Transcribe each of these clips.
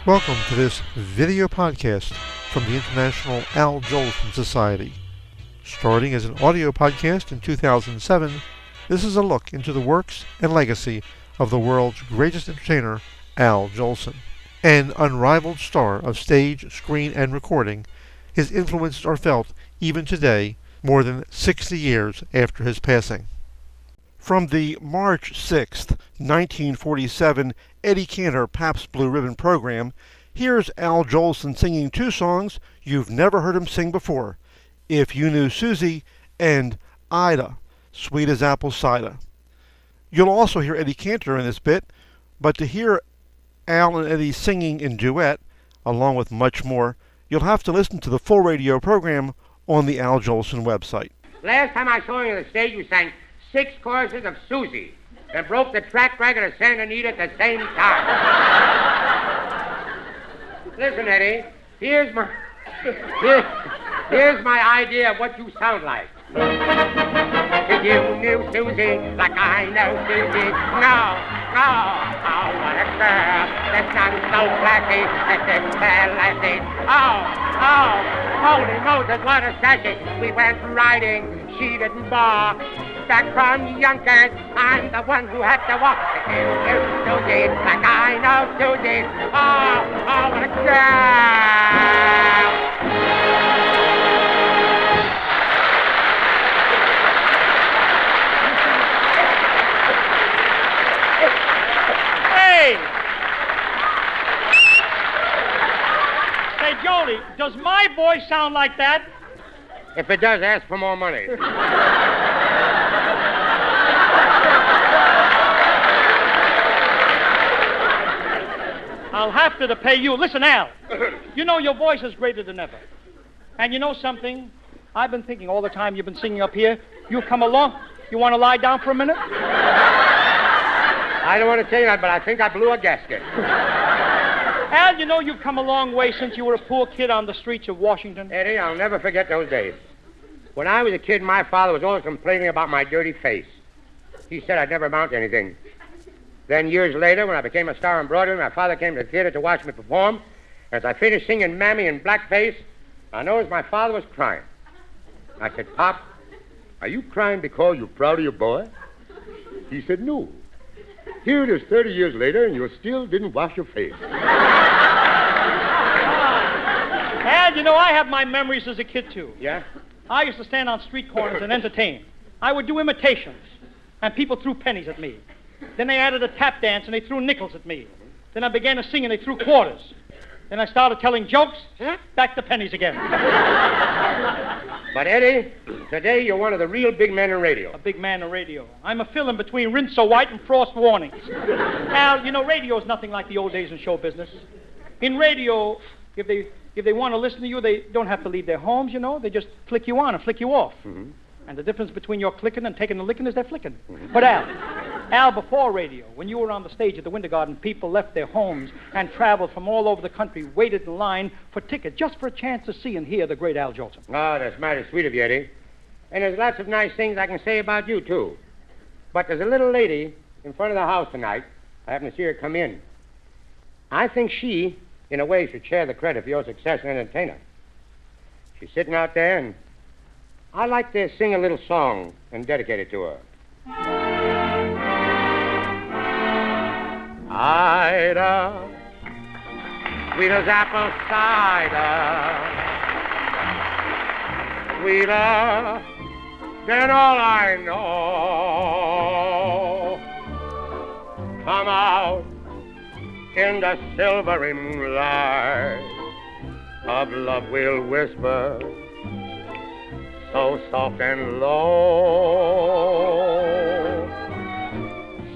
Welcome to this video podcast from the International Al Jolson Society. Starting as an audio podcast in 2007, this is a look into the works and legacy of the world's greatest entertainer, Al Jolson. An unrivaled star of stage, screen, and recording, his influences are felt even today, more than 60 years after his passing. From the March 6, 1947 Eddie Cantor Pabst Blue Ribbon program, here's Al Jolson singing two songs you've never heard him sing before, If You Knew Susie and Ida, Sweet as Apple Cider. You'll also hear Eddie Cantor in this bit, but to hear Al and Eddie singing in duet, along with much more, you'll have to listen to the full radio program on the Al Jolson website. Last time I saw you on the stage, you sang 6 choruses of Susie and broke the track record of Santa Anita at the same time. Listen, Eddie, here's my idea of what you sound like. If you knew Susie like I know Susie, no, oh, what a girl, that's not so classy, that's this bad lassie. Oh, holy Moses, what a sassy. We went riding, she didn't balk. Back from Yonkers, I'm the one who had to walk. If you knew Susie like I know Susie, oh, what a girl. Hey, Jolie, does my voice sound like that? If it does, ask for more money. I'll have to pay you. Listen, Al, you know your voice is greater than ever. And you know something? I've been thinking all the time you've been singing up here. You come along. You want to lie down for a minute? I don't want to tell you that, but I think I blew a gasket. Al, you know you've come a long way since you were a poor kid on the streets of Washington. Eddie, I'll never forget those days. When I was a kid, my father was always complaining about my dirty face. He said I'd never amount to anything. Then years later, when I became a star on Broadway, my father came to the theater to watch me perform. As I finished singing Mammy in blackface, I noticed my father was crying. I said, Pop, are you crying because you're proud of your boy? He said, no. Here it is 30 years later, and you still didn't wash your face. Al, you know, I have my memories as a kid, too. Yeah? I used to stand on street corners and entertain. I would do imitations, and people threw pennies at me. Then they added a tap dance, and they threw nickels at me. Then I began to sing, and they threw quarters. Then I started telling jokes, back to pennies again. But, Eddie, today you're one of the real big men in radio. A big man in radio. I'm a fill-in between Rinse So White and Frost Warnings. Al, you know, radio is nothing like the old days in show business. In radio, if they want to listen to you, they don't have to leave their homes, you know. They just flick you on and flick you off. Mm-hmm. And the difference between your clicking and taking the licking is they're flicking. Mm-hmm. But Al, before radio, when you were on the stage at the Winter Garden, people left their homes and traveled from all over the country, waited in line for tickets just for a chance to see and hear the great Al Jolson. Oh, that's mighty sweet of you, Eddie. And there's lots of nice things I can say about you, too. But there's a little lady in front of the house tonight. I happened to see her come in. I think she, in a way, should share the credit for your success as an entertainer. She's sitting out there, and I'd like to sing a little song and dedicate it to her. Ida, sweet as apple cider, sweeter than all I know. Come out in the silvery moonlight of love we'll whisper, so soft and low.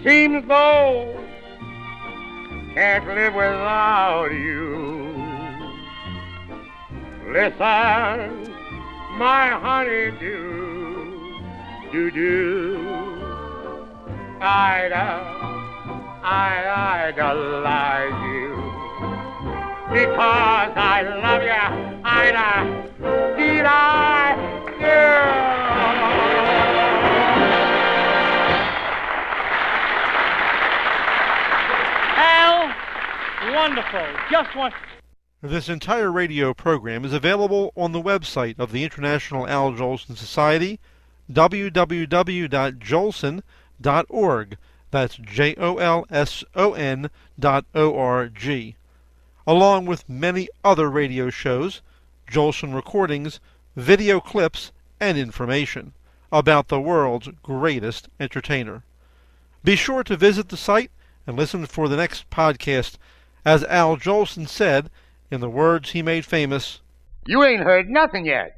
Seems though can't live without you. Listen, my honeydew, do. Ida, I idolize you because I love you, Ida. Did I do? wonderful. Just wonderful. This entire radio program is available on the website of the International Al Jolson Society, www.jolson.org. That's JOLSON.org. Along with many other radio shows, Jolson recordings, video clips, and information about the world's greatest entertainer. Be sure to visit the site and listen for the next podcast. As Al Jolson said, in the words he made famous, You ain't heard nothing yet.